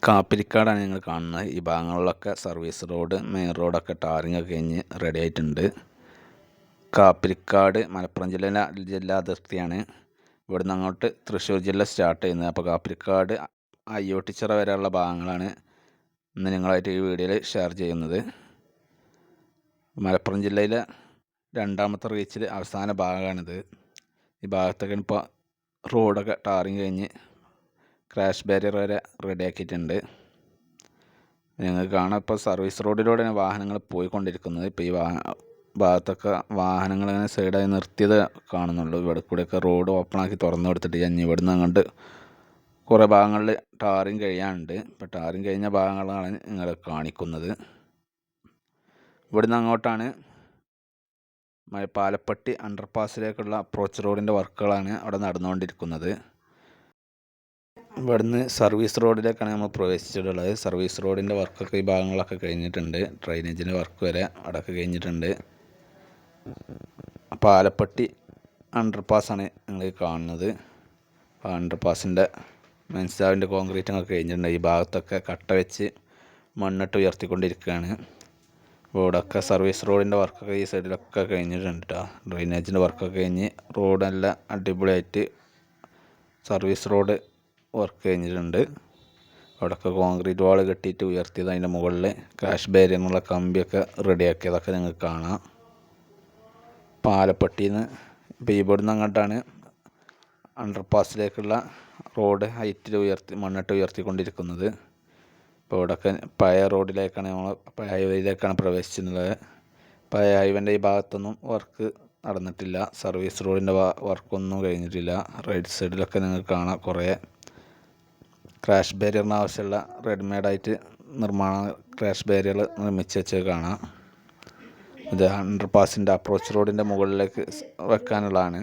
കാപ്പിരിക്കാടാണ് നിങ്ങൾ കാണുന്നത്. ഈ ഭാഗങ്ങളിലൊക്കെ സർവീസ് റോഡ്, മെയിൻ റോഡൊക്കെ ടാറിങ് ഒക്കെ കഴിഞ്ഞ് റെഡി ആയിട്ടുണ്ട്. കാപ്പിരിക്കാട് മലപ്പുറം ജില്ലാ അതിർത്തിയാണ്. ഇവിടുന്ന് അങ്ങോട്ട് തൃശ്ശൂർ ജില്ല സ്റ്റാർട്ട് ചെയ്യുന്നത്. അപ്പോൾ കാപ്പിരിക്കാട് അയ്യോട്ടിച്ചിറ വരെയുള്ള ഭാഗങ്ങളാണ് ഇന്ന് നിങ്ങളായിട്ട് ഈ വീഡിയോയിൽ ഷെയർ ചെയ്യുന്നത്. മലപ്പുറം ജില്ലയിലെ രണ്ടാമത്തെ റീച്ചിൽ അവസാന ഭാഗമാണിത്. ഈ ഭാഗത്തൊക്കെ ഇപ്പോൾ റോഡൊക്കെ ടാറിങ് കഴിഞ്ഞ് ക്രാഷ് ബാരിയർ വരെ റെഡിയാക്കിയിട്ടുണ്ട്. നിങ്ങൾക്ക് കാണാം, ഇപ്പോൾ സർവീസ് റോഡിലൂടെയാണ് വാഹനങ്ങൾ പോയിക്കൊണ്ടിരിക്കുന്നത്. ഇപ്പോൾ ഈ ഭാഗത്തൊക്കെ വാഹനങ്ങൾ ഇങ്ങനെ സൈഡായി നിർത്തിയത് കാണുന്നുള്ളൂ. ഇവിടെ കൂടെയൊക്കെ റോഡ് ഓപ്പണാക്കി തുറന്നു കൊടുത്തിട്ട് ഇവിടുന്ന് അങ്ങോട്ട് കുറേ ഭാഗങ്ങളിൽ ടാറിങ് കഴിയാനുണ്ട്. ഇപ്പോൾ ടാറിങ് കഴിഞ്ഞ ഭാഗങ്ങളാണ് നിങ്ങളെ കാണിക്കുന്നത്. ഇവിടുന്ന് അങ്ങോട്ടാണ് പാലപ്പെട്ടി അണ്ടർപാസിലേക്കുള്ള അപ്രോച്ച് റോഡിൻ്റെ വർക്കുകളാണ് അവിടെ നടന്നുകൊണ്ടിരിക്കുന്നത്. ഇവിടുന്ന് സർവീസ് റോഡിലേക്കാണ് നമ്മൾ പ്രവേശിച്ചിട്ടുള്ളത്. സർവീസ് റോഡിൻ്റെ വർക്കൊക്കെ ഈ ഭാഗങ്ങളൊക്കെ കഴിഞ്ഞിട്ടുണ്ട്. ഡ്രൈനേജിൻ്റെ വർക്ക് വരെ അവിടെയൊക്കെ കഴിഞ്ഞിട്ടുണ്ട്. പാലപ്പെട്ടി അണ്ടർപാസാണ് നിങ്ങൾ കാണുന്നത്. അണ്ടർപാസിൻ്റെ മെൻസാവിൻ്റെ കോൺക്രീറ്റിങ്ങൊക്കെ കഴിഞ്ഞിട്ടുണ്ട്. ഈ ഭാഗത്തൊക്കെ കട്ട വെച്ച് മണ്ണിട്ട് ഉയർത്തിക്കൊണ്ടിരിക്കുകയാണ്. ഇവിടെയൊക്കെ സർവീസ് റോഡിൻ്റെ വർക്കൊക്കെ ഈ സൈഡിലൊക്കെ കഴിഞ്ഞിട്ടുണ്ട് കേട്ടോ. ഡ്രൈനേജിൻ്റെ വർക്കൊക്കെ കഴിഞ്ഞ് റോഡ് നല്ല അടിപൊളിയായിട്ട് സർവീസ് റോഡ് വർക്ക് കഴിഞ്ഞിട്ടുണ്ട്. അവിടെയൊക്കെ കോൺക്രീറ്റ് വാൾ കെട്ടിയിട്ട് ഉയർത്തിയത്, അതിൻ്റെ മുകളിൽ ക്രാഷ് ബാരിയറിനുള്ള കമ്പിയൊക്കെ റെഡിയാക്കിയതൊക്കെ നിങ്ങൾക്ക് കാണാം. പാലപ്പെട്ടിയിൽ നിന്ന് ഇപ്പോൾ ഇവിടുന്ന് അങ്ങോട്ടാണ് അണ്ടർപാസിലേക്കുള്ള റോഡ് ഹൈറ്റിൽ മണ്ണിട്ട് ഉയർത്തിക്കൊണ്ടിരിക്കുന്നത്. ഇപ്പോൾ ഇവിടെയൊക്കെ പഴയ റോഡിലേക്കാണ് പഴയ ഹൈവേയിലേക്കാണ് പ്രവേശിച്ചിട്ടുള്ളത്. പഴയ ഹൈവേൻ്റെ ഈ ഭാഗത്തൊന്നും വർക്ക് നടന്നിട്ടില്ല. സർവീസ് റോഡിൻ്റെ വർക്കൊന്നും കഴിഞ്ഞിട്ടില്ല. റൈറ്റ് സൈഡിലൊക്കെ നിങ്ങൾക്ക് കാണാം കുറേ ക്രാഷ് ബാരിയറിന് ആവശ്യമുള്ള റെഡിമെയ്ഡായിട്ട് ക്രാഷ് ബാരിയർ നിർമ്മിച്ച് വെച്ചത് കാണാം. ഇത് അണ്ടർപാസിൻ്റെ അപ്രോച്ച് റോഡിൻ്റെ മുകളിലേക്ക് വെക്കാനുള്ളതാണ്.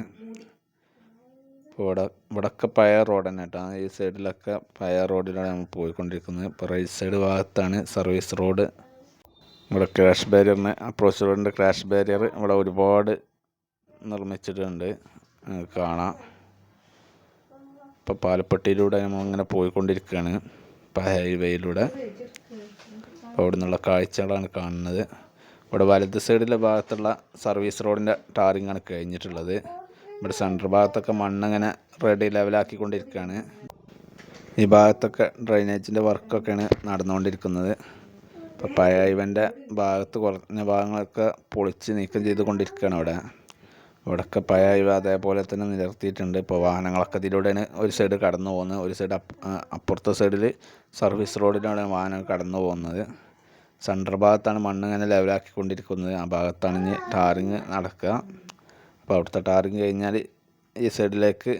ഇപ്പോൾ ഇവിടെയൊക്കെ പഴയ റോഡ് തന്നെ കേട്ടോ. ഈ സൈഡിലൊക്കെ പഴയ റോഡിലാണ് നമ്മൾ പോയിക്കൊണ്ടിരിക്കുന്നത്. ഇപ്പോൾ റൈറ്റ് സൈഡ് ഭാഗത്താണ് സർവീസ് റോഡ്. ഇവിടെ ക്രാഷ് ബാരിയറിന് അപ്രോച്ച് റോഡിൻ്റെ ക്രാഷ് ബാരിയർ ഇവിടെ ഒരുപാട് നിർമ്മിച്ചിട്ടുണ്ട്, കാണാം. ഇപ്പോൾ പാലപ്പെട്ടിയിലൂടെ നമ്മളിങ്ങനെ പോയിക്കൊണ്ടിരിക്കുകയാണ്, ഹൈവേയിലൂടെ. അവിടെ നിന്നുള്ള കാഴ്ചകളാണ് കാണുന്നത്. ഇവിടെ വലത് സൈഡിലെ ഭാഗത്തുള്ള സർവീസ് റോഡിൻ്റെ ടാറിങ്ങാണ് കഴിഞ്ഞിട്ടുള്ളത്. ഇവിടെ സെൻറ്റർ ഭാഗത്തൊക്കെ മണ്ണിങ്ങനെ ലെവലാക്കിക്കൊണ്ടിരിക്കുകയാണ്. ഈ ഭാഗത്തൊക്കെ ഡ്രൈനേജിൻ്റെ വർക്കൊക്കെയാണ് നടന്നുകൊണ്ടിരിക്കുന്നത്. ഇപ്പോൾ പഴയ ഹൈവേൻ്റെ ഭാഗത്ത് കുറഞ്ഞ ഭാഗങ്ങളൊക്കെ പൊളിച്ച് നീക്കം ചെയ്തുകൊണ്ടിരിക്കുകയാണ് ഇവിടെയൊക്കെ പഴയ ഹൈവേ അതേപോലെ തന്നെ നിലർത്തിയിട്ടുണ്ട്. ഇപ്പോൾ വാഹനങ്ങളൊക്കെ ഇതിലൂടെയാണ് ഒരു സൈഡ് കടന്നു പോകുന്നത്. ഒരു സൈഡ് അപ്പുറത്തെ സൈഡിൽ സർവീസ് റോഡിലൂടെയാണ് വാഹനങ്ങൾ കടന്നു പോകുന്നത്. സെൻറ്റർ ഭാഗത്താണ് മണ്ണിങ്ങനെ ലെവലാക്കിക്കൊണ്ടിരിക്കുന്നത്. ആ ഭാഗത്താണ് ഇനി ടാറിങ് നടക്കുക. അപ്പോൾ അവിടുത്തെ ടാറിങ് കഴിഞ്ഞാൽ ഈ സൈഡിലേക്ക്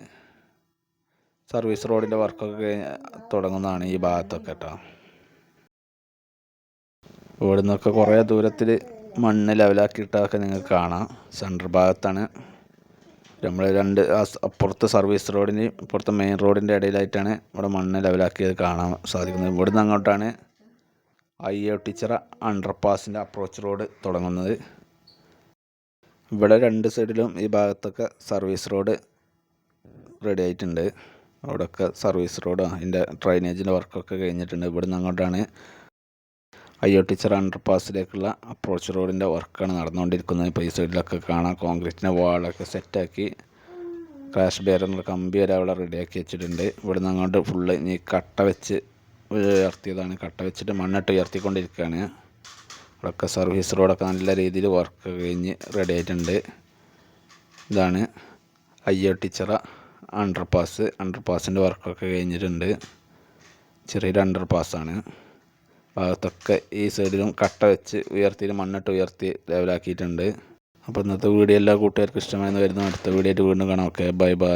സർവീസ് റോഡിൻ്റെ വർക്കൊക്കെ തുടങ്ങുന്നതാണ് ഈ ഭാഗത്തൊക്കെ കേട്ടോ. ഇവിടെ നിന്നൊക്കെ കുറേ ദൂരത്തിൽ മണ്ണ് ലെവലാക്കിയിട്ടൊക്കെ നിങ്ങൾക്ക് കാണാം. സെൻറ്റർ ഭാഗത്താണ് നമ്മൾ അപ്പുറത്തെ സർവീസ് റോഡിൻ്റെയും ഇപ്പുറത്തെ മെയിൻ റോഡിൻ്റെ ഇടയിലായിട്ടാണ് ഇവിടെ മണ്ണ് ലെവലാക്കിയത് കാണാൻ സാധിക്കുന്നത്. ഇവിടുന്ന് അങ്ങോട്ടാണ് അയ്യോട്ടിച്ചിറ അണ്ടർപാസിൻ്റെ അപ്രോച്ച് റോഡ് തുടങ്ങുന്നത്. ഇവിടെ രണ്ട് സൈഡിലും ഈ ഭാഗത്തൊക്കെ സർവീസ് റോഡ് റെഡി ആയിട്ടുണ്ട്. അവിടെയൊക്കെ സർവീസ് റോഡ് അതിൻ്റെ ഡ്രൈനേജിൻ്റെ വർക്കൊക്കെ കഴിഞ്ഞിട്ടുണ്ട്. ഇവിടുന്ന് അങ്ങോട്ടാണ് അയ്യോട്ടിച്ചിറ അണ്ടർപാസിലേക്കുള്ള അപ്രോച്ച് റോഡിൻ്റെ വർക്കാണ് നടന്നുകൊണ്ടിരിക്കുന്നത്. ഇപ്പോൾ ഈ സൈഡിലൊക്കെ കാണാം കോൺക്രീറ്റിൻ്റെ വാളൊക്കെ സെറ്റാക്കി ക്രാഷ് ബാരിയറിനുള്ള കമ്പി വരെ അവിടെ റെഡിയാക്കി വെച്ചിട്ടുണ്ട്. ഇവിടുന്ന് അങ്ങോട്ട് ഫുള്ള് ഇനി കട്ട വെച്ച് ഉയർത്തിയതാണ്. കട്ട വെച്ചിട്ട് മണ്ണിട്ട് ഉയർത്തിക്കൊണ്ടിരിക്കുകയാണ്. ഇവിടെയൊക്കെ സർവീസ് റോഡൊക്കെ നല്ല രീതിയിൽ വർക്ക് കഴിഞ്ഞ് റെഡി ആയിട്ടുണ്ട്. ഇതാണ് അയ്യോട്ടിച്ചിറ അണ്ടർപാസിൻ്റെ വർക്കൊക്കെ കഴിഞ്ഞിട്ടുണ്ട്. ചെറിയൊരു അണ്ടർപാസ്സാണ്. ഭാഗത്തൊക്കെ ഈ സൈഡിലും കട്ട വെച്ച് ഉയർത്തിയിട്ട് മണ്ണിട്ട് ഉയർത്തി ലെവലാക്കിയിട്ടുണ്ട്. അപ്പോൾ ഇന്നത്തെ വീഡിയോ എല്ലാ കൂട്ടുകാർക്കും ഇഷ്ടമായെന്ന് വരുന്നു. അടുത്ത വീഡിയോ ആയിട്ട് വീണ്ടും കാണാം. Okay, bye bye.